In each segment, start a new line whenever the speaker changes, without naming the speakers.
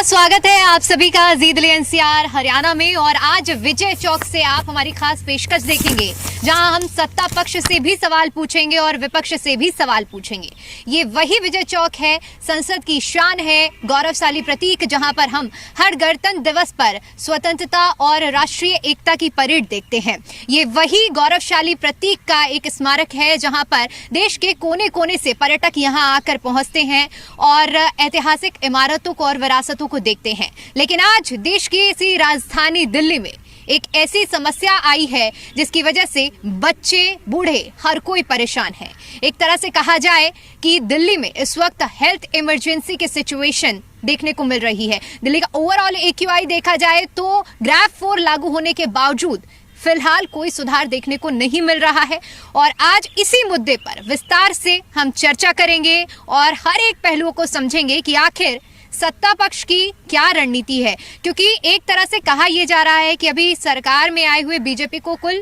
बहुत स्वागत है आप सभी का जी दिल्ली एनसीआर हरियाणा में। और आज विजय चौक से आप हमारी खास पेशकश देखेंगे, जहां हम सत्ता पक्ष से भी सवाल पूछेंगे और विपक्ष से भी सवाल पूछेंगे। ये वही विजय चौक है, संसद की शान है, गौरवशाली प्रतीक, जहां पर हम हर गणतंत्र दिवस पर स्वतंत्रता और राष्ट्रीय एकता की परेड देखते हैं। ये वही गौरवशाली प्रतीक का एक स्मारक है, जहां पर देश के कोने कोने से पर्यटक यहां आकर पहुंचते हैं और ऐतिहासिक इमारतों को और विरासतों को देखते हैं। लेकिन आज देश की इसी राजधानी दिल्ली में एक ऐसी समस्या आई है जिसकी वजह से बच्चे, बूढ़े, हर कोई परेशान है। एक तरह से कहा जाए कि दिल्ली में इस वक्त हेल्थ इमरजेंसी की सिचुएशन देखने को मिल रही है। दिल्ली का ओवरऑल AQI देखा जाए तो ग्राफ 4 लागू होने के बावजूद फिलहाल कोई सुधार देखने को नहीं मिल रहा है। और आज इसी मुद्दे पर विस्तार से हम चर्चा करेंगे और हर एक पहलुओं को समझेंगे कि आखिर सत्ता पक्ष की क्या रणनीति है। क्योंकि एक तरह से कहा यह जा रहा है कि अभी सरकार में आए हुए बीजेपी को कुल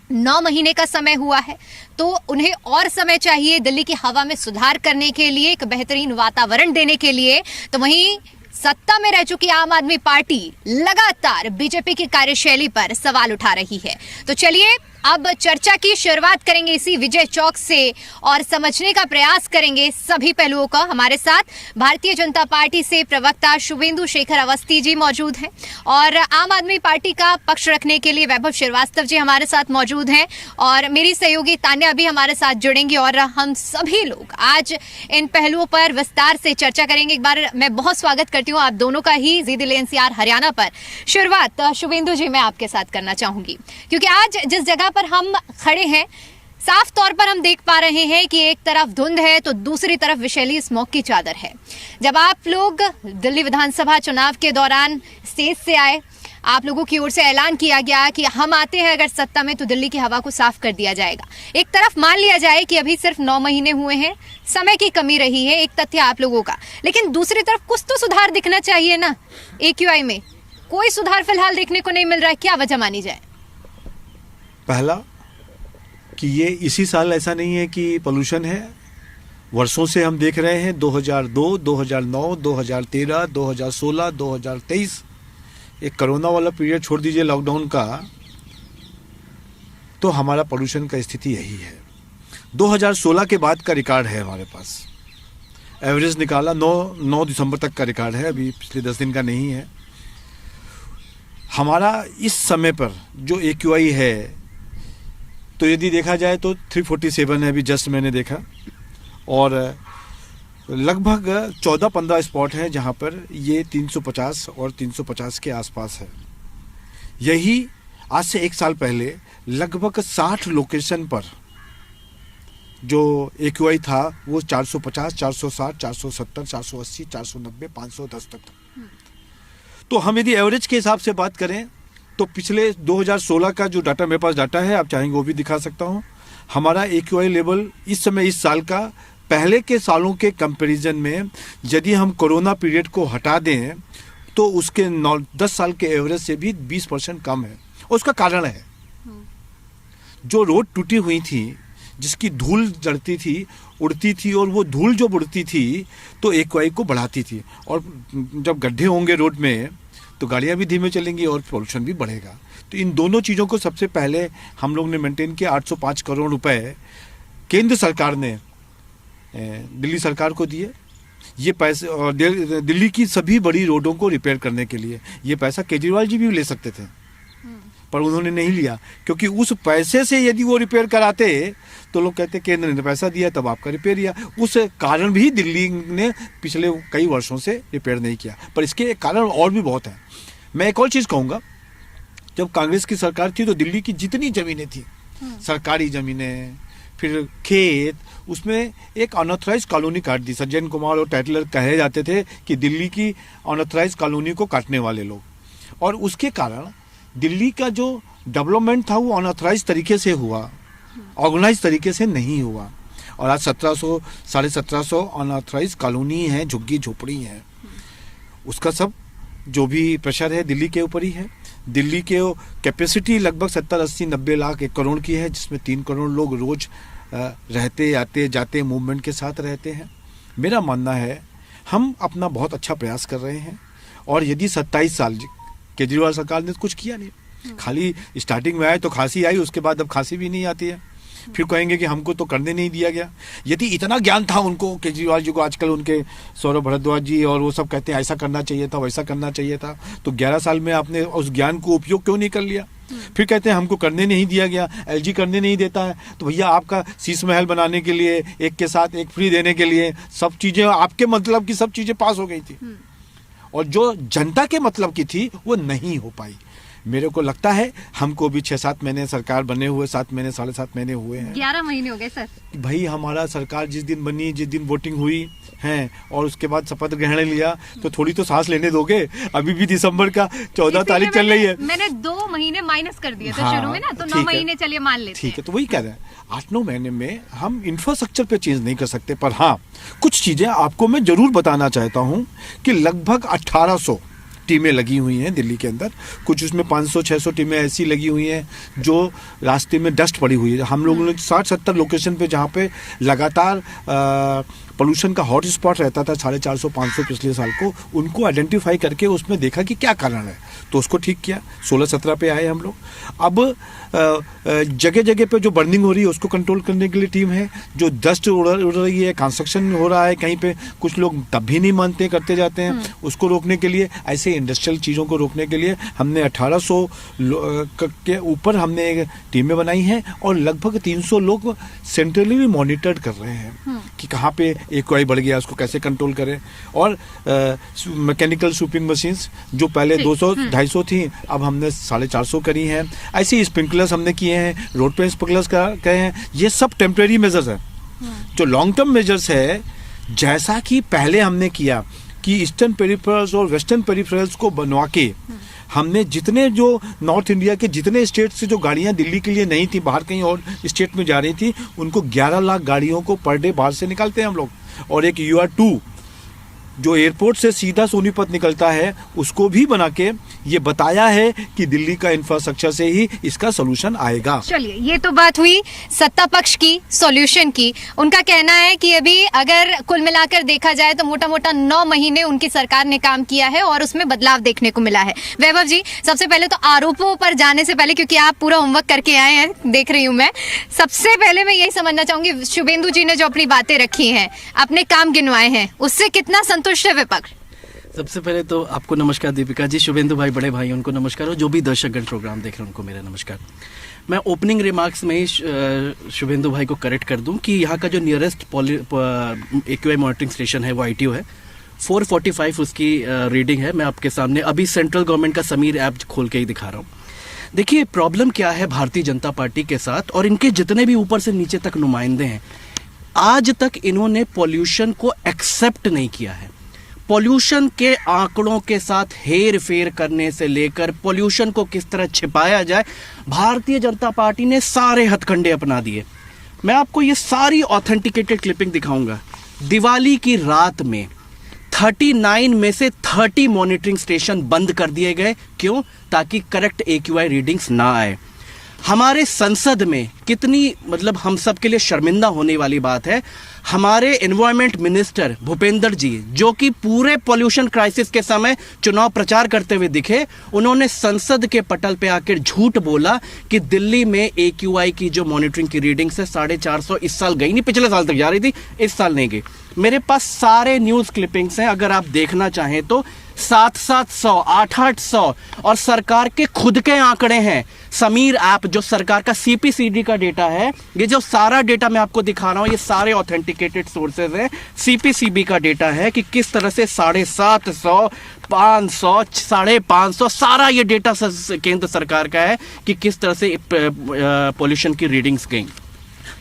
9 महीने का समय हुआ है, तो उन्हें और समय चाहिए दिल्ली की हवा में सुधार करने के लिए, एक बेहतरीन वातावरण देने के लिए। तो वहीं सत्ता में रह चुकी आम आदमी पार्टी लगातार बीजेपी की कार्यशैली पर सवाल उठा रही है। तो चलिए अब चर्चा की शुरुआत करेंगे इसी विजय चौक से और समझने का प्रयास करेंगे सभी पहलुओं का। हमारे साथ भारतीय जनता पार्टी से प्रवक्ता शुभेंदु शेखर अवस्थी जी मौजूद हैं और आम आदमी पार्टी का पक्ष रखने के लिए वैभव श्रीवास्तव जी हमारे साथ मौजूद हैं और मेरी सहयोगी तान्या भी हमारे साथ जुड़ेंगी और हम सभी लोग आज इन पहलुओं पर विस्तार से चर्चा करेंगे। एक बार मैं बहुत स्वागत करती हूँ आप दोनों का ही जी दिल्ली एनसीआर हरियाणा पर। शुरुआत शुभेंदु जी मैं आपके साथ करना चाहूंगी, क्योंकि आज जिस जगह पर हम खड़े हैं साफ तौर पर हम देख पा रहे हैं कि एक तरफ धुंध है तो दूसरी तरफ विषैली स्मॉग की चादर है। जब आप लोग दिल्ली विधानसभा चुनाव के दौरान स्टेज से आए, आप लोगों की ओर से ऐलान किया गया कि हम आते हैं अगर सत्ता में तो दिल्ली की हवा को साफ कर दिया जाएगा। एक तरफ मान लिया जाए कि अभी सिर्फ 9 महीने हुए हैं, समय की कमी रही है, एक तथ्य आप लोगों का, लेकिन दूसरी तरफ कुछ तो सुधार दिखना चाहिए ना। AQI में कोई सुधार फिलहाल देखने को नहीं मिल रहा है, क्या वजह मानी जाए?
पहला कि ये इसी साल ऐसा नहीं है कि पोल्यूशन है, वर्षों से हम देख रहे हैं 2002, 2009, 2013, 2016, 2023, एक कोरोना वाला पीरियड छोड़ दीजिए लॉकडाउन का, तो हमारा पोल्यूशन का स्थिति यही है। 2016 के बाद का रिकॉर्ड है हमारे पास, एवरेज निकाला 9 दिसंबर तक का रिकॉर्ड है, अभी पिछले 10 दिन का नहीं है। हमारा इस समय पर जो AQI है तो यदि देखा जाए तो 347 है, अभी जस्ट मैंने देखा, और लगभग 14-15 स्पॉट हैं जहां पर ये 350 और 350 के आसपास है। यही आज से 1 साल पहले लगभग 60 लोकेशन पर जो AQI था वो 450, 460, 470, 480, 490, 510 तक था। तो हम यदि एवरेज के हिसाब से बात करें तो पिछले 2016 का जो डाटा मेरे पास डाटा है, आप चाहेंगे वो भी दिखा सकता हूँ। हमारा AQI लेवल इस समय इस साल का पहले के सालों के कंपैरिजन में यदि हम कोरोना पीरियड को हटा दें तो उसके 10 साल के एवरेज से भी 20% कम है। उसका कारण है जो रोड टूटी हुई थी, जिसकी धूल जड़ती थी, उड़ती थी, और वो धूल जो उड़ती थी तो AQI को बढ़ाती थी, और जब गड्ढे होंगे रोड में तो गाड़ियाँ भी धीमे चलेंगी और पोल्यूशन भी बढ़ेगा। तो इन दोनों चीज़ों को सबसे पहले हम लोग ने मेंटेन किया। 805 करोड़ रुपए केंद्र सरकार ने दिल्ली सरकार को दिए ये पैसे, और दिल्ली की सभी बड़ी रोडों को रिपेयर करने के लिए। ये पैसा केजरीवाल जी भी ले सकते थे पर उन्होंने नहीं लिया, क्योंकि उस पैसे से यदि वो रिपेयर कराते तो लोग कहते केंद्र ने पैसा दिया तब आपका रिपेयर किया। उस कारण भी दिल्ली ने पिछले कई वर्षों से रिपेयर नहीं किया। पर इसके कारण और भी बहुत है। मैं एक और चीज़ कहूँगा, जब कांग्रेस की सरकार थी तो दिल्ली की जितनी ज़मीनें थी, सरकारी ज़मीनें, फिर खेत, उसमें एक अनऑथराइज कॉलोनी काट दी। सज्जन कुमार और टैटलर कहे जाते थे कि दिल्ली की अनऑथराइज कॉलोनी को काटने वाले लोग, और उसके कारण दिल्ली का जो डेवलपमेंट था वो अनऑथराइज तरीके से हुआ, ऑर्गेनाइज तरीके से नहीं हुआ। और आज 1700, 1750 अनऑथराइज कॉलोनी है, झुग्गी झोपड़ी है। उसका सब जो भी प्रेशर है दिल्ली के ऊपर ही है। दिल्ली के कैपेसिटी लगभग 70, 80, 90 लाख 1 करोड़ की है, जिसमें 3 करोड़ लोग रोज रहते, आते जाते, मूवमेंट के साथ रहते हैं। मेरा मानना है हम अपना बहुत अच्छा प्रयास कर रहे हैं और यदि 27 साल केजरीवाल सरकार ने कुछ किया नहीं, खाली स्टार्टिंग में आए तो खांसी आई, उसके बाद अब खांसी भी नहीं आती है, फिर कहेंगे कि हमको तो करने नहीं दिया गया। यदि इतना ज्ञान था उनको, केजरीवाल जी को, आजकल उनके सौरभ भारद्वाज जी और वो सब कहते हैं ऐसा करना चाहिए था, वैसा करना चाहिए था, तो 11 साल में आपने उस ज्ञान को उपयोग क्यों नहीं कर लिया? फिर कहते हैं हमको करने नहीं दिया गया, एलजी करने नहीं देता है। तो भैया आपका शीश महल बनाने के लिए, एक के साथ एक फ्री देने के लिए, सब चीजें आपके मतलब की सब चीजें पास हो गई थी, और जो जनता के मतलब की थी वो नहीं हो पाई। मेरे को लगता है हमको भी 6-7 महीने सरकार बने हुए, 7 महीने 7.5 महीने हुए हैं,
11 महीने हो गए सर।
भाई हमारा सरकार जिस दिन बनी, जिस दिन वोटिंग हुई है और उसके बाद शपथ ग्रहण लिया, तो थोड़ी तो सांस लेने दोगे? अभी भी दिसंबर का 14 तारीख चल रही है।
मैंने 2 महीने माइनस कर दिए थे
हाँ,
शुरू में ना, तो 9 महीने चलिए मान लेते
ठीक है, तो वही कह रहे हैं 8-9 महीने में हम इंफ्रास्ट्रक्चर पे चेंज नहीं कर सकते, पर हाँ कुछ चीजें आपको मैं जरूर बताना चाहता हूँ कि लगभग 1800 टीमें लगी हुई हैं दिल्ली के अंदर, कुछ उसमें 500-600 टीमें ऐसी लगी हुई हैं जो रास्ते में डस्ट पड़ी हुई है। हम लोगों ने 60-70 लोकेशन पे जहाँ पे लगातार पोल्यूशन का हॉट स्पॉट रहता था 450-500 पिछले साल को, उनको आइडेंटिफाई करके उसमें देखा कि क्या कारण है, तो उसको ठीक किया। 16-17 पे आए हम लोग। अब जगह जगह पे जो बर्निंग हो रही है उसको कंट्रोल करने के लिए टीम है, जो डस्ट उड़ रही है, कंस्ट्रक्शन हो रहा है कहीं पे, कुछ लोग तब भी नहीं मानते, करते जाते हैं, उसको रोकने के लिए, ऐसे इंडस्ट्रियल चीज़ों को रोकने के लिए हमने 1800 के ऊपर हमने टीमें बनाई हैं, और लगभग 300 लोग सेंट्रली भी मॉनिटर्ड कर रहे हैं कि कहाँ पे AQI बढ़ गया, उसको कैसे कंट्रोल करें। और मैकेनिकल स्वीपिंग मशीन्स जो पहले 200-250 थी, अब हमने 450 करी हैं। ऐसे स्प्रिंकलर्स हमने किए हैं, रोड पे स्प्रिंकलर्स कहे हैं। ये सब टेम्परेरी मेजर्स हैं। जो लॉन्ग टर्म मेजर्स है, जैसा कि पहले हमने किया कि ईस्टर्न पेरिफेरल्स और वेस्टर्न पेरिफेरल्स को बनवा के हमने जितने जो नॉर्थ इंडिया के जितने स्टेट से जो गाड़ियां दिल्ली के लिए नहीं थी, बाहर कहीं और स्टेट में जा रही थी, उनको 11 लाख गाड़ियों को पर डे बाहर से निकालते हैं हम लोग। और एक UR2 जो एयरपोर्ट से सीधा सोनीपत निकलता है, उसको भी बना के ये बताया है कि दिल्ली का इंफ्रास्ट्रक्चर से ही इसका सोल्यूशन आएगा।
चलिए, ये तो बात हुई सत्ता पक्ष की, सॉल्यूशन की। उनका कहना है कि अभी अगर कुल मिलाकर देखा जाए तो मोटा मोटा 9 महीने उनकी सरकार ने काम किया है और उसमें बदलाव देखने को मिला है। वैभव जी, सबसे पहले तो आरोपों पर जाने से पहले, क्योंकि आप पूरा होमवर्क करके आए हैं, देख रही हूं मैं, सबसे पहले मैं यही समझना चाहूंगी, शुभेंदु जी ने जो अपनी बातें रखी हैं, अपने काम गिनवाए हैं, उससे कितना संतुष्ट है विपक्ष?
सबसे पहले तो आपको नमस्कार दीपिका जी, शुभेंदु भाई बड़े भाई उनको नमस्कार, और जो भी दर्शकगण प्रोग्राम देख रहे हैं उनको मेरा नमस्कार। मैं ओपनिंग रिमार्क्स में ही शुभेंदु भाई को करेक्ट कर दूं कि यहाँ का जो नियरेस्ट AQI मॉनिटरिंग स्टेशन है वो ITO है। 445 उसकी रीडिंग है। मैं आपके सामने अभी सेंट्रल गवर्नमेंट का समीर ऐप खोल के ही दिखा रहा हूँ। देखिए प्रॉब्लम क्या है भारतीय जनता पार्टी के साथ और इनके जितने भी ऊपर से नीचे तक नुमाइंदे हैं, आज तक इन्होंने पॉल्यूशन को एक्सेप्ट नहीं किया है। पॉल्यूशन के आंकड़ों के साथ हेर फेर करने से लेकर पॉल्यूशन को किस तरह छिपाया जाए, भारतीय जनता पार्टी ने सारे हथकंडे अपना दिए। मैं आपको ये सारी ऑथेंटिकेटेड क्लिपिंग दिखाऊंगा। दिवाली की रात में 39 में से 30 मॉनिटरिंग स्टेशन बंद कर दिए गए। क्यों? ताकि करेक्ट AQI रीडिंग्स ना आए। हमारे संसद में कितनी मतलब हम सब के लिए शर्मिंदा होने वाली बात है, हमारे एनवायरमेंट मिनिस्टर भूपेंद्र जी, जो कि पूरे पॉल्यूशन क्राइसिस के समय चुनाव प्रचार करते हुए दिखे, उन्होंने संसद के पटल पे आकर झूठ बोला कि दिल्ली में AQI की जो मॉनिटरिंग की रीडिंग से 450 इस साल गई नहीं, पिछले साल तक जा रही थी, इस साल नहीं गई। मेरे पास सारे न्यूज क्लिपिंग्स हैं, अगर आप देखना चाहें तो 700, 800 और सरकार के खुद के आंकड़े हैं। समीर ऐप जो सरकार का CPCB का डेटा है, ये जो सारा डेटा मैं आपको दिखा रहा हूं, ये सारे ऑथेंटिकेटेड सोर्सेज हैं। CPCB का डेटा है कि किस तरह से 750, 500, 550 सारा ये डेटा केंद्र सरकार का है कि किस तरह से पॉल्यूशन की रीडिंग्स गई।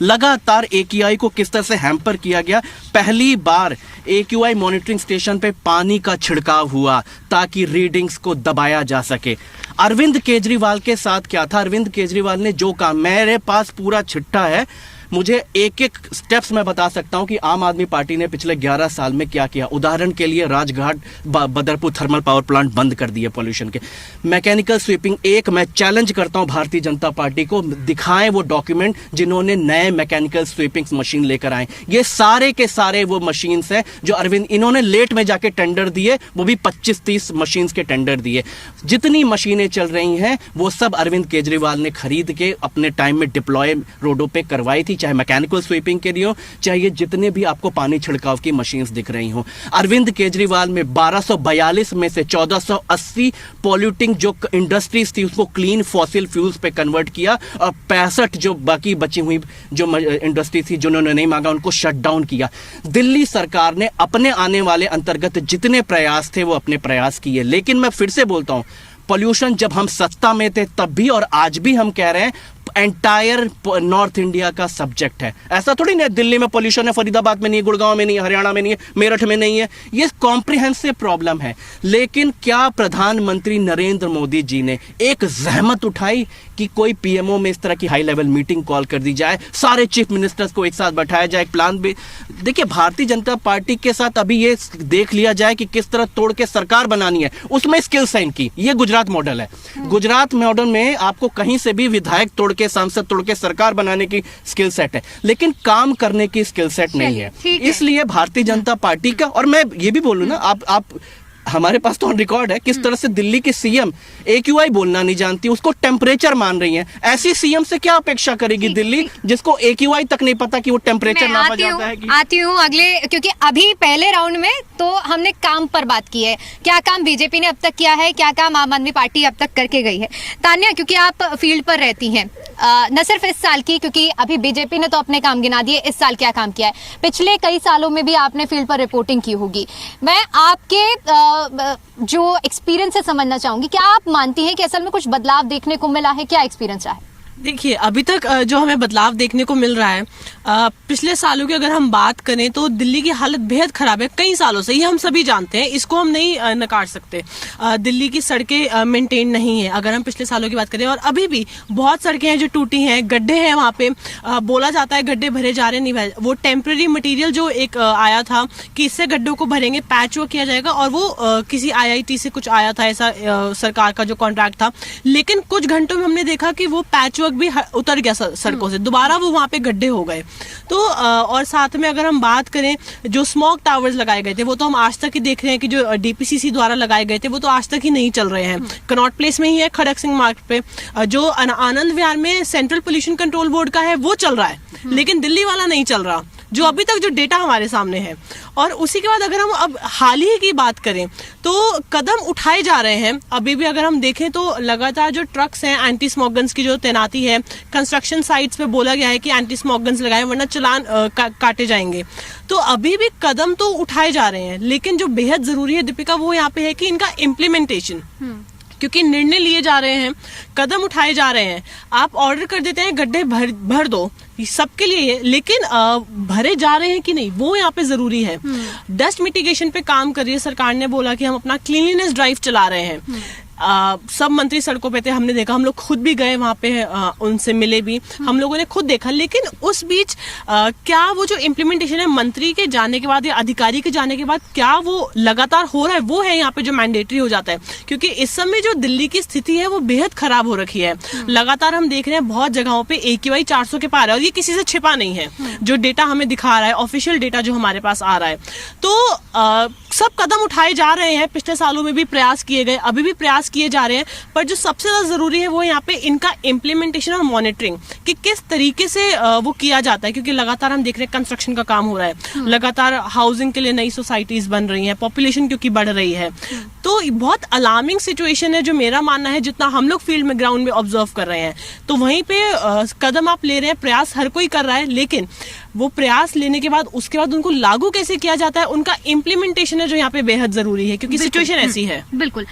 लगातार AQI को किस तरह से हैम्पर किया गया। पहली बार AQI मॉनिटरिंग स्टेशन पे पानी का छिड़काव हुआ ताकि रीडिंग्स को दबाया जा सके। अरविंद केजरीवाल के साथ क्या था? अरविंद केजरीवाल ने जो काम, मेरे पास पूरा चिट्ठा है, मुझे एक एक स्टेप्स मैं बता सकता हूं कि आम आदमी पार्टी ने पिछले 11 साल में क्या किया। उदाहरण के लिए Rajghat Badarpur thermal power plant बंद कर दिए पॉल्यूशन के। मैकेनिकल स्वीपिंग, एक मैं चैलेंज करता हूं भारतीय जनता पार्टी को, दिखाएं वो डॉक्यूमेंट जिन्होंने नए मैकेनिकल स्वीपिंग मशीन लेकर आए। ये सारे के सारे वो मशीन्स हैं जो अरविंद, इन्होंने लेट में जाके टेंडर दिए, वो भी 25-30 मशीन्स के टेंडर दिए। जितनी मशीनें चल रही हैं वो सब अरविंद केजरीवाल ने खरीद के अपने टाइम में डिप्लॉय रोडों पे करवाई थी, चाहे मैकेनिकल स्वीपिंग के लिए हो, चाहे ये जितने भी आपको पानी छिड़काव की मशीन्स दिख रही हो। अरविंद केजरीवाल में 1242 में से 1480 पॉल्यूटिंग जो इंडस्ट्रीज थी उसको क्लीन फॉसिल फ्यूल्स पे कन्वर्ट किया, और 65 जो बाकी बची हुई जो इंडस्ट्री थी जिन्होंने नहीं मांगा उनको शट डाउन किया। दिल्ली सरकार ने अपने आने वाले अंतर्गत जितने प्रयास थे वो अपने प्रयास किए। लेकिन मैं फिर से बोलता हूं, पॉल्यूशन जब हम सत्ता में थे तब भी और आज भी हम कह रहे हैं एंटायर नॉर्थ इंडिया का सब्जेक्ट है। ऐसा थोड़ी नहीं दिल्ली में पॉल्यूशन है, फरीदाबाद में नहीं है, गुड़गांव में नहीं है, हरियाणा में नहीं है, मेरठ में नहीं है। ये कॉम्प्रिहेंसिव प्रॉब्लम है। लेकिन क्या प्रधानमंत्री नरेंद्र मोदी जी ने एक जहमत उठाई कि कोई पीएमओ में इस तरह की हाई लेवल मीटिंग कॉल कर दी जाए, सारे चीफ मिनिस्टर्स को एक साथ बैठाया जाए, एक प्लान भी। देखिए, भारतीय जनता पार्टी के साथ अभी ये देख लिया जाए कि किस तरह तोड़ के सरकार बनानी है, उसमें स्किल साइन की। ये गुजरात मॉडल है। गुजरात मॉडल में आपको कहीं से भी विधायक तोड़ के, सांसद तोड़ के सरकार बनाने की स्किल सेट है, लेकिन काम करने की स्किल सेट नहीं है। इसलिए भारतीय जनता पार्टी का, और मैं ये भी बोलूं ना, आप हमारे पास तो ऑन रिकॉर्ड है किस तरह से दिल्ली की सीएम AQI बोलना नहीं जानती, उसको टेम्परेचर मान रही है। ऐसी सीएम से क्या अपेक्षा करेगी दिल्ली जिसको AQI तक नहीं पता कि वो टेम्परेचर नापा जाता है?
आती हूँ अगले, क्योंकि अभी पहले राउंड में तो हमने काम पर बात की है, क्या काम बीजेपी ने अब तक किया है, क्या काम आम आदमी पार्टी अब तक करके गई है। तान्या, क्योंकि आप फील्ड पर रहती हैं, न सिर्फ इस साल की, क्योंकि अभी बीजेपी ने तो अपने काम गिना दिए, इस साल क्या काम किया है, पिछले कई सालों में भी आपने फील्ड पर रिपोर्टिंग की होगी। मैं आपके जो एक्सपीरियंस है समझना चाहूंगी, क्या आप मानती हैं कि असल में कुछ बदलाव देखने को मिला है? क्या एक्सपीरियंस रहा है?
देखिए, अभी तक जो हमें बदलाव देखने को मिल रहा है, पिछले सालों की अगर हम बात करें तो दिल्ली की हालत बेहद खराब है कई सालों से, ये हम सभी जानते हैं, इसको हम नहीं नकार सकते। दिल्ली की सड़कें मेंटेन नहीं है अगर हम पिछले सालों की बात करें, और अभी भी बहुत सड़कें हैं जो टूटी हैं, गड्ढे हैं वहाँ पे। बोला जाता है गड्ढे भरे जा रहे, नहीं भरे। वो टेम्पररी मटीरियल जो एक आया था कि इससे गड्ढों को भरेंगे, पैच वर्क किया जाएगा, और वो किसी IIT से कुछ आया था, ऐसा सरकार का जो कॉन्ट्रैक्ट था। लेकिन कुछ घंटों में हमने देखा कि वो पैच वर्क भी उतर गया सड़कों से, दोबारा वो वहां पे गड्ढे हो गए। तो और साथ में अगर हम बात करें, जो स्मोक टावर्स लगाए गए थे वो तो हम आज तक ही देख रहे हैं कि जो DPCC द्वारा लगाए गए थे वो तो आज तक ही नहीं चल रहे हैं। कनॉट प्लेस में ही है, खड़क सिंह मार्ग पे। जो आनंद विहार में सेंट्रल पोल्यूशन कंट्रोल बोर्ड का है वो चल रहा है, लेकिन दिल्ली वाला नहीं चल रहा, जो अभी तक जो डेटा हमारे सामने है। और उसी के बाद अगर हम अब हाल ही की बात करें तो कदम उठाए जा रहे हैं। अभी भी अगर हम देखें तो लगातार जो ट्रक्स हैं, एंटी स्मोक गन्स की जो तैनाती है, कंस्ट्रक्शन साइट्स पे बोला गया है कि एंटी स्मोक गन्स लगाएं वरना चालान काटे जाएंगे। तो अभी भी कदम तो उठाए जा रहे हैं, लेकिन जो बेहद जरूरी है दीपिका वो यहाँ पे है कि इनका इम्प्लीमेंटेशन, क्योंकि निर्णय लिए जा रहे हैं, कदम उठाए जा रहे हैं। आप ऑर्डर कर देते हैं गड्ढे भर दो, सबके लिए, लेकिन भरे जा रहे हैं कि नहीं वो यहाँ पे जरूरी है। डस्ट मिटिगेशन पे काम कर रही है सरकार ने, बोला कि हम अपना क्लीनलीनेस ड्राइव चला रहे हैं। सब मंत्री सड़कों पे थे, हमने देखा, हम लोग खुद भी गए वहां पे, उनसे मिले भी, हम लोगों ने खुद देखा। लेकिन उस बीच क्या वो जो इम्प्लीमेंटेशन है मंत्री के जाने के बाद या अधिकारी के जाने के बाद क्या वो लगातार हो रहा है, वो है यहाँ पे जो मैंडेटरी हो जाता है। क्योंकि इस समय जो दिल्ली की स्थिति है वो बेहद खराब हो रखी है। लगातार हम देख रहे हैं बहुत जगहों पे AQI 400 के पार है, और ये किसी से छिपा नहीं है, जो डेटा हमें दिखा रहा है, ऑफिशियल डेटा जो हमारे पास आ रहा है। तो सब कदम उठाए जा रहे हैं, पिछले सालों में भी प्रयास किए गए, अभी भी प्रयास किए जा रहे हैं, पर जो सबसे ज्यादा जरूरी है वो यहाँ पे इनका इम्प्लीमेंटेशन और मॉनिटरिंग, कि किस तरीके से वो किया जाता है। क्योंकि लगातार हम देख रहे हैं कंस्ट्रक्शन का काम हो रहा है, लगातार हाउसिंग के लिए नई सोसाइटीज बन रही हैं, पॉपुलेशन क्योंकि बढ़ रही है। तो बहुत अलार्मिंग सिचुएशन है, जो मेरा मानना है, जितना हम लोग फील्ड में ग्राउंड में ऑब्जर्व कर रहे हैं। तो वहीं पे कदम आप ले रहे हैं, प्रयास हर कोई कर रहा है, लेकिन वो प्रयास लेने के बाद उसके बाद उनको लागू कैसे किया जाता है, उनका इम्प्लीमेंटेशन है जो यहाँ पे बेहद जरूरी है, क्योंकि सिचुएशन ऐसी है।
बिल्कुल,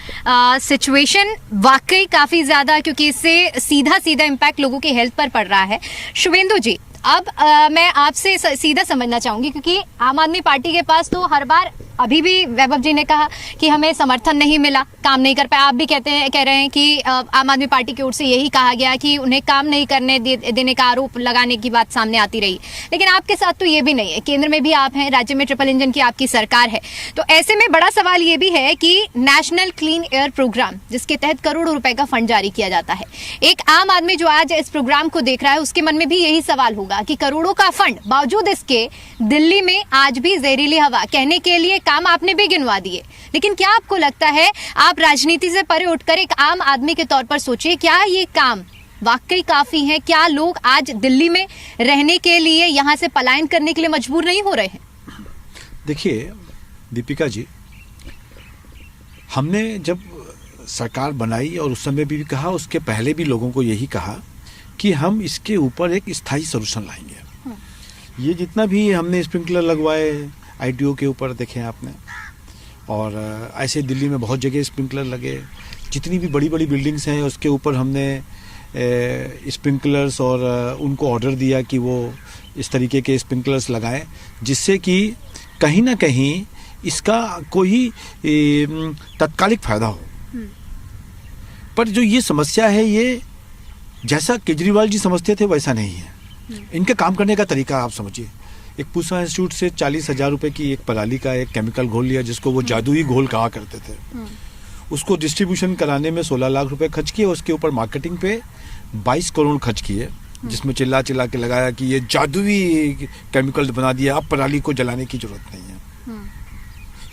सिचुएशन वाकई काफी ज्यादा, क्योंकि इससे सीधा इम्पैक्ट लोगों के हेल्थ पर पड़ रहा है। शुभेंदु जी, अब मैं आपसे सीधा समझना चाहूंगी, क्योंकि आम आदमी पार्टी के पास तो हर बार अभी भी वैभव जी ने कहा कि हमें समर्थन नहीं मिला, काम नहीं कर पाया। आप भी कह रहे हैं कि आम आदमी पार्टी की ओर से यही कहा गया कि उन्हें काम नहीं करने देने का आरोप लगाने की बात सामने आती रही। लेकिन आपके साथ तो ये भी नहीं है, केंद्र में भी आप हैं, राज्य में ट्रिपल इंजन की आपकी सरकार है। तो ऐसे में बड़ा सवाल ये भी है कि नेशनल क्लीन एयर प्रोग्राम, जिसके तहत करोड़ों रुपए का फंड जारी किया जाता है, एक आम आदमी जो आज इस प्रोग्राम को देख रहा है उसके मन में भी यही सवाल होगा कि करोड़ों का फंड, बावजूद इसके दिल्ली में आज भी जहरीली हवा, कहने के लिए काम आपने भी गिनवा दिए। लेकिन क्या आपको लगता है, आप राजनीति से परे उठकर एक आम आदमी के तौर पर सोचिए, क्या ये काम वाकई काफी है? क्या लोग आज दिल्ली में रहने के लिए, यहां से पलायन करने के लिए मजबूर नहीं हो रहे हैं?
देखिए दीपिका जी, हमने जब सरकार बनाई और उस समय भी कहा, उसके पहले भी लोगों को यही कहा कि हम इसके ऊपर एक स्थायी सलूशन लाएंगे। ये जितना भी हमने स्प्रिंकलर लगवाए आईटीओ के ऊपर, देखे आपने, और ऐसे दिल्ली में बहुत जगह स्प्रिंकलर लगे, जितनी भी बड़ी बड़ी बिल्डिंग्स हैं उसके ऊपर हमने स्प्रिंकलर्स और उनको ऑर्डर दिया कि वो इस तरीके के स्प्रिंकलर्स लगाएं, जिससे कि कहीं ना कहीं इसका कोई तत्कालिक फायदा हो। पर जो ये समस्या है, ये जैसा केजरीवाल जी समझते थे वैसा नहीं है। इनके काम करने का तरीका आप समझिए, एक पूसा इंस्टीट्यूट से 40,000 रुपए की एक पराली का एक केमिकल घोल लिया, जिसको वो जादुई घोल कहा करते थे। उसको डिस्ट्रीब्यूशन कराने में 16 लाख रुपए खर्च किए, उसके ऊपर मार्केटिंग पे 22 करोड़ खर्च किए, जिसमें चिल्ला चिल्ला के लगाया कि ये जादुई केमिकल बना दिया, अब पराली को जलाने की जरूरत नहीं है।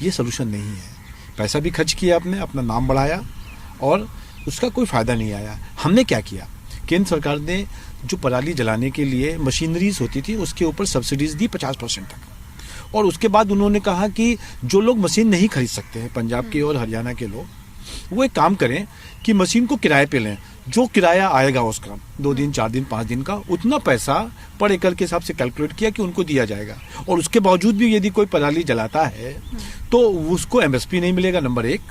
ये सोल्यूशन नहीं है। पैसा भी खर्च किया आपने, अपना नाम बढ़ाया और उसका कोई फायदा नहीं आया। हमने क्या किया, केंद्र सरकार ने जो पराली जलाने के लिए मशीनरीज होती थी उसके ऊपर सब्सिडीज दी 50% तक, और उसके बाद उन्होंने कहा कि जो लोग मशीन नहीं खरीद सकते हैं, पंजाब के और हरियाणा के लोग, वो एक काम करें कि मशीन को किराए पे लें। जो किराया आएगा उसका 2 दिन 4 दिन 5 दिन का, उतना पैसा पर एकड़ के हिसाब से कैलकुलेट किया कि उनको दिया जाएगा। और उसके बावजूद भी यदि कोई पराली जलाता है तो उसको एमएसपी नहीं मिलेगा, नंबर 1,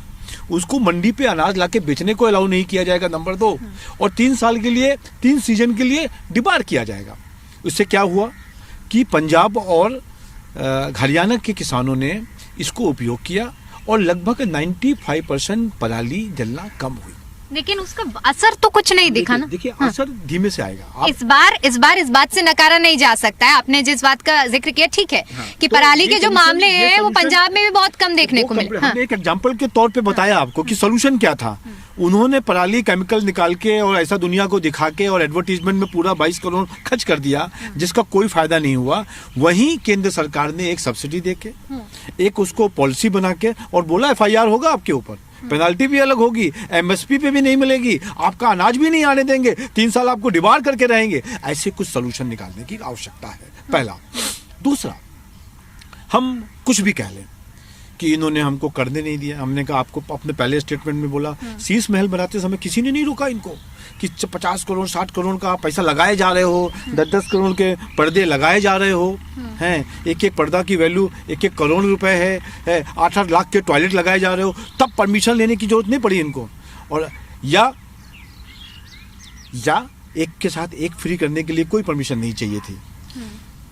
उसको मंडी पे अनाज लाके बेचने को अलाउ नहीं किया जाएगा, नंबर 2, और 3 साल के लिए, 3 सीजन के लिए डिबार किया जाएगा। उससे क्या हुआ कि पंजाब और हरियाणा के किसानों ने इसको उपयोग किया और लगभग 95% पराली जलना कम हुई।
लेकिन उसका असर तो कुछ नहीं दिखा ना।
देखिए असर धीमे से आएगा।
इस बार इस बात से नकारा नहीं जा सकता है। आपने जिस बात का जिक्र किया, ठीक है, कि
तो
पराली के जो मामले
ये
हैं वो पंजाब में भी बहुत कम देखने को मिले।
हमने एक एग्जांपल के तौर पे बताया आपको कि सोल्यूशन क्या था। उन्होंने पराली केमिकल निकाल के और ऐसा दुनिया को दिखा के और एडवर्टीजमेंट में पूरा 22 करोड़ खर्च कर दिया, जिसका कोई फायदा नहीं हुआ। वहीं केंद्र सरकार ने एक सब्सिडी देके, एक उसको पॉलिसी बना के और बोला FIR होगा आपके ऊपर, पेनाल्टी भी अलग होगी, एमएसपी पे भी नहीं मिलेगी, आपका अनाज भी नहीं आने देंगे, 3 साल आपको डिबार करके रहेंगे। ऐसे कुछ सोल्यूशन निकालने की आवश्यकता है, पहला। दूसरा, हम कुछ भी कह लें कि इन्होंने हमको करने नहीं दिया। हमने कहा, आपको अपने पहले स्टेटमेंट में बोला, शीश महल बनाते समय किसी ने नहीं रोका इनको कि 50 करोड़ 60 करोड़ का पैसा लगाए जा रहे हो, 10-10 करोड़ के पर्दे लगाए जा रहे हो, हैं, एक पर्दा की वैल्यू 1-1 करोड़ रुपए है, 8-8 लाख के टॉयलेट लगाए जा रहे हो, तब परमिशन लेने की जरूरत नहीं पड़ी इनको। और या एक के साथ एक फ्री करने के लिए कोई परमिशन नहीं चाहिए थी।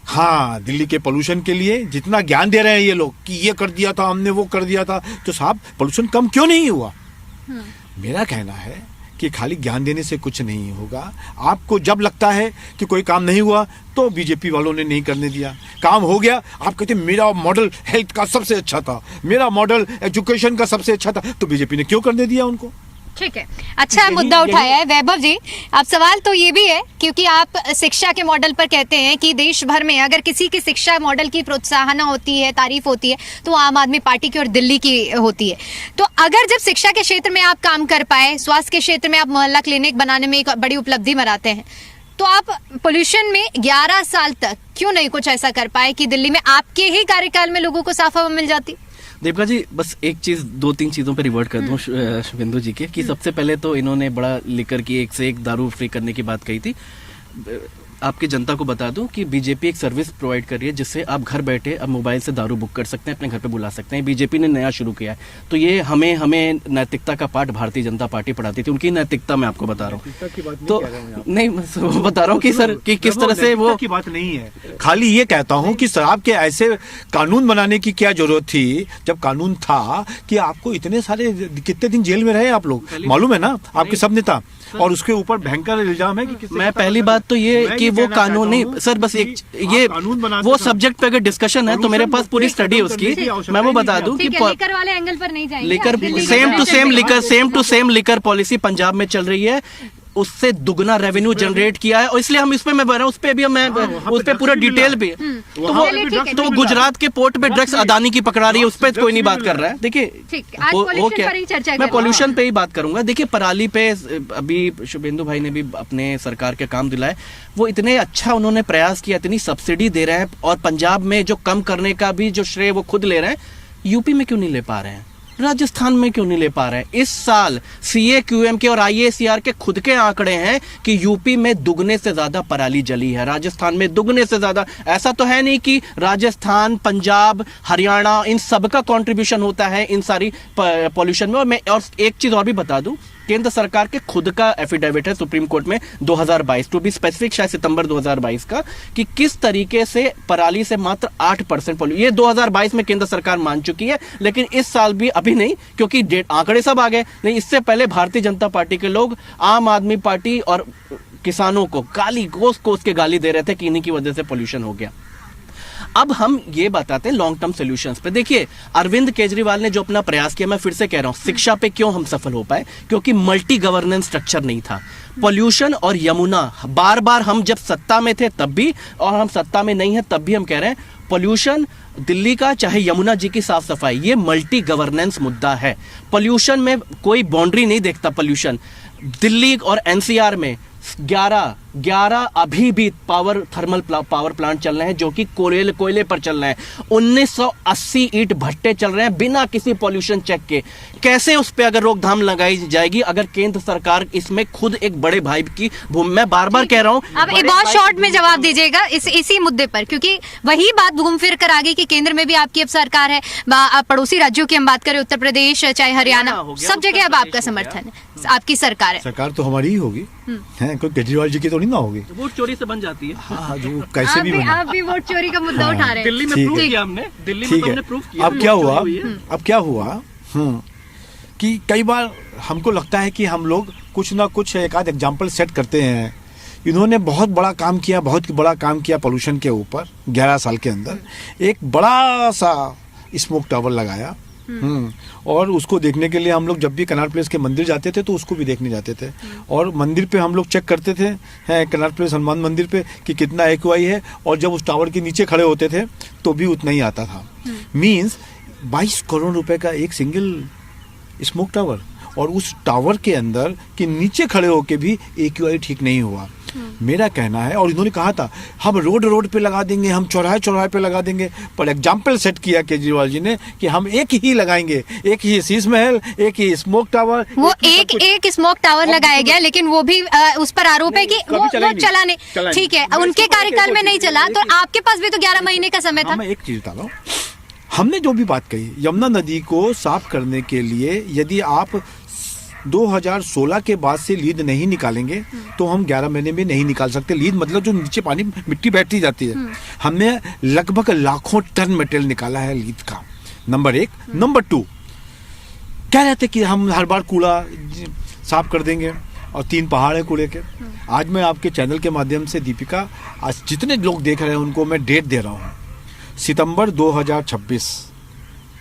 हाँ, दिल्ली के पोल्यूशन के लिए जितना ज्ञान दे रहे हैं ये लोग कि ये कर दिया था हमने, वो कर दिया था, तो साहब पोल्यूशन कम क्यों नहीं हुआ? मेरा कहना है कि खाली ज्ञान देने से कुछ नहीं होगा। आपको जब लगता है कि कोई काम नहीं हुआ तो बीजेपी वालों ने नहीं करने दिया, काम हो गया, आप कहते मेरा मॉडल हेल्थ का सबसे अच्छा था, मेरा मॉडल एजुकेशन का सबसे अच्छा था, तो बीजेपी ने क्यों करने दिया उनको?
ठीक है, अच्छा मुद्दा उठाया है वैभव जी। अब सवाल तो ये भी है, क्योंकि आप शिक्षा के मॉडल पर कहते हैं कि देश भर में अगर किसी की शिक्षा मॉडल की प्रोत्साहन होती है, तारीफ होती है, तो आम आदमी पार्टी की और दिल्ली की होती है। तो अगर जब शिक्षा के क्षेत्र में आप काम कर पाए, स्वास्थ्य के क्षेत्र में आप मोहल्ला क्लिनिक बनाने में एक बड़ी उपलब्धि मनाते हैं, तो आप पोल्यूशन में 11 साल तक क्यों नहीं कुछ ऐसा कर पाए कि दिल्ली में आपके ही कार्यकाल में लोगों को साफ हवा मिल जाती?
दीपिका जी, बस एक चीज, 2-3 चीजों पे रिवर्ट कर दूं शुभेंदु जी के, कि सबसे पहले तो इन्होंने बड़ा लिकर की एक से एक दारू फ्री करने की बात कही थी। आपकी जनता को बता दूं कि बीजेपी एक सर्विस प्रोवाइड कर रही है जिससे आप घर बैठे अब मोबाइल से दारू बुक कर सकते हैं, अपने घर पे बुला सकते हैं। बीजेपी ने नया शुरू किया है। तो ये हमें नैतिकता का पाठ भारतीय जनता पार्टी पढ़ाती थी, उनकी नैतिकता मैं आपको बता रहा हूँ। तो नहीं, मैं बता रहा हूँ कि सर कि किस तरह से वो
की बात नहीं है। खाली ये कहता हूँ कि शराब के ऐसे कानून बनाने की क्या जरूरत थी जब कानून था कि आपको इतने सारे कितने दिन जेल में रहे आप लोग, मालूम है ना आपके सब नेता, और उसके ऊपर भयंकर इल्जाम है कि
मैं पहली बात तो ये कि वो कानून नहीं सर, बस एक ये वो सब्जेक्ट पे अगर डिस्कशन है तो मेरे पास पूरी स्टडी है उसकी। मैं वो बता दूं कि
लिकर वाले एंगल पर नहीं जाएंगे।
Liquor same to same liquor policy Punjab में चल रही है, उससे दुगना रेवेन्यू जनरेट किया है, और इसलिए हम इसमें मैं बता रहा हूँ, उस पे भी मैं उस पे पूरा डिटेल भी तो गुजरात के पोर्ट पे ड्रग्स अदानी की पकड़ा रही है, उस पे कोई नहीं बात कर रहा है। देखिए वो क्या, मैं पॉल्यूशन पे ही बात करूंगा। देखिए पराली पे अभी शुभेंदु भाई ने भी अपने सरकार के काम दिलाए, वो इतने अच्छा उन्होंने प्रयास किया, इतनी सब्सिडी दे रहे हैं, और पंजाब में जो कम करने का भी जो श्रेय वो खुद ले रहे हैं, यूपी में क्यों नहीं ले पा रहे हैं, राजस्थान में क्यों नहीं ले पा रहे हैं? इस साल CAQM के और IACR के खुद के आंकड़े हैं कि यूपी में दुगने से ज्यादा पराली जली है, राजस्थान में दुगने से ज्यादा। ऐसा तो है नहीं कि राजस्थान, पंजाब, हरियाणा इन सब का कंट्रीब्यूशन होता है इन सारी पॉल्यूशन में। और मैं और एक चीज और भी बता दूं, केंद्र सरकार के खुद का एफिडेविट है सुप्रीम कोर्ट में 2022, टू बी स्पेसिफिक शायद सितंबर 2022 का, कि किस तरीके से पराली से मात्र 8% पॉल्यूशन, ये 2022 में केंद्र सरकार मान चुकी है, लेकिन इस साल भी अभी नहीं, क्योंकि आंकड़े सब आ गए। नहीं, इससे पहले भारतीय जनता पार्टी के लोग आम आदमी पार्टी और किसानों को गाली कोस के गाली दे रहे थे कि इन्हीं की वजह से पॉल्यूशन हो गया। अब हम ये बताते हैं लॉन्ग टर्म सॉल्यूशंस पे। देखिए अरविंद केजरीवाल ने जो अपना प्रयास किया, मैं फिर से कह रहा हूं, शिक्षा पे क्यों हम सफल हो पाए, क्योंकि मल्टी गवर्नेंस स्ट्रक्चर नहीं था। पॉल्यूशन और यमुना, बार बार हम जब सत्ता में थे तब भी, और हम सत्ता में नहीं है तब भी हम कह रहे हैं, पॉल्यूशन दिल्ली का चाहे यमुना जी की साफ सफाई, ये मल्टी गवर्नेंस मुद्दा है। पॉल्यूशन में कोई बाउंड्री नहीं देखता। पॉल्यूशन दिल्ली और NCR में 11 अभी भी थर्मल पावर प्लांट चल रहे हैं जो कि कोयले पर चल रहे हैं। 1980 ईंट भट्टे चल रहे हैं बिना किसी पॉल्यूशन चेक के। कैसे उस पे अगर रोकथाम लगाई जाएगी अगर केंद्र सरकार इसमें खुद एक बड़े भाई की मैं बार बार कह रहा हूं।
अब एक बहुत शॉर्ट में जवाब दीजिएगा इसी मुद्दे पर, क्योंकि वही बात घूम फिर कर आ गई कि केंद्र में भी आपकी अब सरकार है, पड़ोसी राज्यों की हम बात करें, उत्तर प्रदेश चाहे हरियाणा, सब जगह अब आपका समर्थन है, आपकी सरकार है।
सरकार तो हमारी ही होगी, है कोई केजरीवाल जी की थोड़ी ना होगी।
वोट चोरी से बन जाती है।
हाँ, जो कैसे भी बना।
आप भी वोट चोरी का मुद्दा उठा रहे हैं।
दिल्ली में प्रूफ किया हमने, दिल्ली में तो हमने प्रूफ किया।
अब क्या हुआ कि कई बार हमको लगता है कि हम लोग कुछ ना कुछ एक आध एग्जाम्पल सेट करते हैं। इन्होंने बहुत बड़ा काम किया पोल्यूशन के ऊपर 11 साल के अंदर। एक बड़ा सा स्मोक टावर लगाया, और उसको देखने के लिए हम लोग जब भी कनाट प्लेस के मंदिर जाते थे तो उसको भी देखने जाते थे, और मंदिर पे हम लोग चेक करते थे, कनाट प्लेस हनुमान मंदिर पे कि कितना AQI है, और जब उस टावर के नीचे खड़े होते थे तो भी उतना ही आता था। मीन्स 22 करोड़ रुपए का एक सिंगल स्मोक टावर, और उस टावर के अंदर के नीचे खड़े होके भी AQI ठीक नहीं हुआ। मेरा कहना है, और इन्होंने कहा था हम रोड पे लगा देंगे, हम चौराहे पे लगा देंगे, पर एग्जाम्पल सेट किया केजरीवाल जी ने कि हम एक ही लगाएंगे, एक ही शीश महल, एक ही स्मोक टावर।
वो एक स्मोक टावर लगाया गया, लेकिन वो भी उस पर आरोप है कि वो चला नहीं। ठीक है, उनके कार्यकाल में नहीं चला, तो आपके पास भी तो 11 महीने का समय था।
मैं एक चीज बता रहा हूँ, हमने जो भी बात कही, यमुना नदी को साफ करने के लिए यदि आप 2016 के बाद से लीद नहीं निकालेंगे तो हम 11 महीने में नहीं निकाल सकते। लीद मतलब जो नीचे पानी मिट्टी बैठती जाती है। हमने लगभग लाखों टन मटेरियल निकाला है लीद का, नंबर 1। नंबर 2, कह रहे थे कि हम हर बार कूड़ा साफ कर देंगे, और 3 पहाड़ है कूड़े के। आज मैं आपके चैनल के माध्यम से दीपिका, आज जितने लोग देख रहे हैं उनको मैं डेट दे रहा हूँ, सितंबर 2026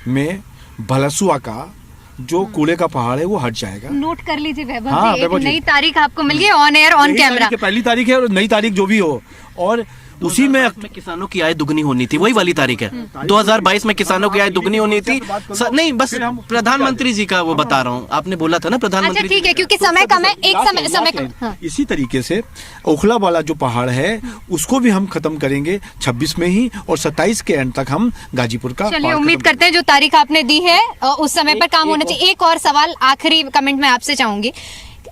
में भलसुआ का जो कूड़े का पहाड़ है वो हट जाएगा।
नोट कर लीजिए वैभव
हाँ,
जी, एक नई तारीख आपको मिल गई, ऑन एयर ऑन कैमरा।
पहली तारीख है, और नई तारीख जो भी हो, और उसी में
किसानों की आय दुगनी होनी थी, वही वाली तारीख है। 2022 में किसानों की आय दुगनी होनी थी। नहीं, बस प्रधानमंत्री जी का वो बता रहा हूँ, आपने बोला था ना प्रधानमंत्री।
अच्छा ठीक है, क्योंकि समय कम है, एक समय कम। हाँ।
इसी तरीके से ओखला वाला जो पहाड़ है उसको भी हम खत्म करेंगे 26 में ही, और 27 के एंड तक हम गाजीपुर का।
चलिए, उम्मीद करते हैं जो तारीख आपने दी है उस समय पर काम होना चाहिए। एक और सवाल आखिरी कमेंट में आपसे चाहूंगी,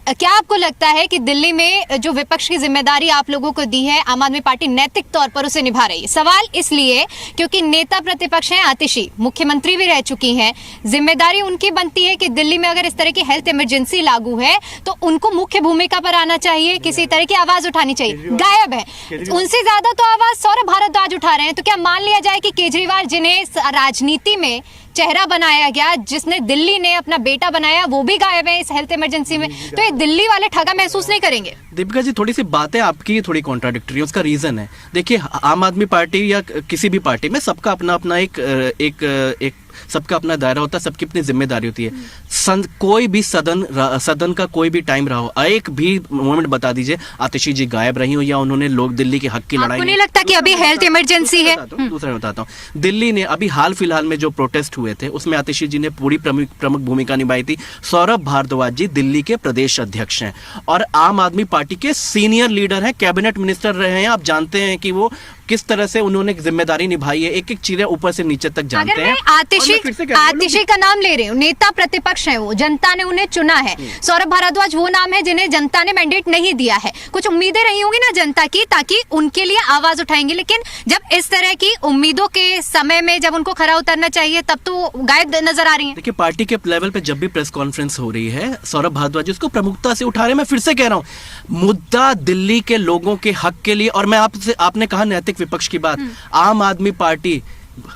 क्या आपको लगता है कि दिल्ली में जो विपक्ष की जिम्मेदारी आप लोगों को दी है आम आदमी पार्टी नैतिक तौर पर उसे निभा रही है? सवाल इसलिए क्योंकि नेता प्रतिपक्ष हैं आतिशी, मुख्यमंत्री भी रह चुकी हैं, जिम्मेदारी उनकी बनती है कि दिल्ली में अगर इस तरह की हेल्थ इमरजेंसी लागू है तो उनको मुख्य भूमिका पर आना चाहिए, किसी तरह की आवाज उठानी चाहिए। गायब है, उनसे ज्यादा तो आवाज सौरभ भारद्वाज उठा रहे हैं। तो क्या मान लिया जाए कि केजरीवाल, जिन्हें राजनीति में चेहरा बनाया गया, जिसने दिल्ली ने अपना बेटा बनाया, वो भी गायब है इस हेल्थ इमरजेंसी में, तो ये दिल्ली वाले ठगा महसूस नहीं करेंगे?
दीपिका जी, थोड़ी सी बातें आपकी थोड़ी कॉन्ट्राडिक्टरी है, उसका रीजन है। देखिए, आम आदमी पार्टी या किसी भी पार्टी में सबका अपना अपना एक सबका अपना दायरा होता है, सबकी अपनी जिम्मेदारी होती है। कोई भी सदन का कोई भी टाइम रहा हो, एक भी मोमेंट बता दीजिए आतिशी जी गायब रही हो या उन्होंने लोग दिल्ली के हक की लड़ाई।
आपको नहीं लगता कि अभी हेल्थ इमरजेंसी है?
दूसरा बताता हूँ, दिल्ली ने अभी हाल फिलहाल में जो प्रोटेस्ट हुए थे उसमें आतिशी जी ने पूरी प्रमुख भूमिका निभाई थी। सौरभ भारद्वाज जी दिल्ली के प्रदेश अध्यक्ष हैं और आम आदमी पार्टी के सीनियर लीडर हैं, कैबिनेट मिनिस्टर रहे हैं। आप जानते हैं कि वो किस तरह से उन्होंने जिम्मेदारी निभाई है, एक एक चीजें ऊपर से नीचे तक जानते हैं।
आतिशी का नाम ले रहे हो, नेता प्रतिपक्ष है वो, जनता ने उन्हें चुना है। सौरभ भारद्वाज वो नाम है जिन्हें जनता ने मैंडेट नहीं दिया है। कुछ उम्मीदें रही होंगी ना जनता की, ताकि उनके लिए आवाज उठाएंगे, लेकिन जब इस तरह की उम्मीदों के समय में जब उनको खरा उतरना चाहिए तब तो गायब नजर आ रही है।
देखिए, पार्टी के लेवल पे जब भी प्रेस कॉन्फ्रेंस हो रही है, सौरभ भारद्वाज उसको प्रमुखता से उठा रहे हैं। मैं फिर से कह रहा हूँ, मुद्दा दिल्ली के लोगों के हक के लिए। और मैं आपने कहा नैतिक विपक्ष की बात, आम आदमी पार्टी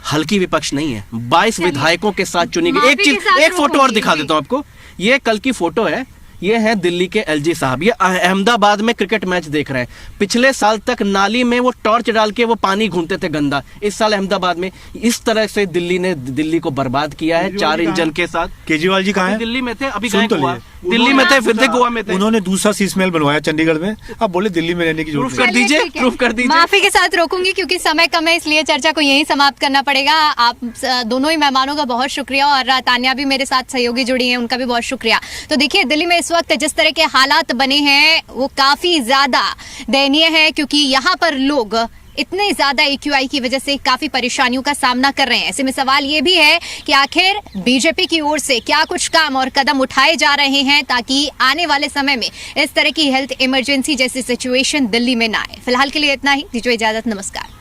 हल्की विपक्ष नहीं है, 22 विधायकों के साथ चुनी गई। एक फोटो और दिखा देता हूं आपको, ये कल की फोटो है, ये है दिल्ली के एलजी साहब, ये अहमदाबाद में क्रिकेट मैच देख रहे हैं। पिछले साल तक नाली में वो टॉर्च डाल के वो पानी घूमते थे गंदा, इस साल अहमदाबाद में इस तरह से दिल्ली ने दिल्ली को बर्बाद किया है 4 इंजन के साथ।
केजरीवाल जी कहाँ हैं?
दिल्ली में थे, अभी गए गोवा, दिल्ली में थे, फिर से गोवा में थे।
उन्होंने दूसरा सीसमेल बनवाया चंडीगढ़ में, अब बोले दिल्ली में रहने की जरूरत
प्रूफ कर दीजिए, प्रूफ कर दीजिए।
माफी के साथ रोकूंगी क्योंकि समय कम है, इसलिए चर्चा को यहीं समाप्त करना पड़ेगा। आप दोनों ही मेहमानों का बहुत शुक्रिया और तान्या भी मेरे साथ सहयोगी जुड़ी हैं, उनका भी बहुत शुक्रिया। तो देखिए, दिल्ली में इस वक्त जिस तरह के हालात बने हैं वो काफी ज्यादा दयनीय है, क्योंकि यहाँ पर लोग इतने ज्यादा AQI की वजह से काफी परेशानियों का सामना कर रहे हैं। ऐसे में सवाल ये भी है कि आखिर बीजेपी की ओर से क्या कुछ काम और कदम उठाए जा रहे हैं ताकि आने वाले समय में इस तरह की हेल्थ इमरजेंसी जैसी सिचुएशन दिल्ली में ना आए। फिलहाल के लिए इतना ही, दीजिए इजाजत, नमस्कार।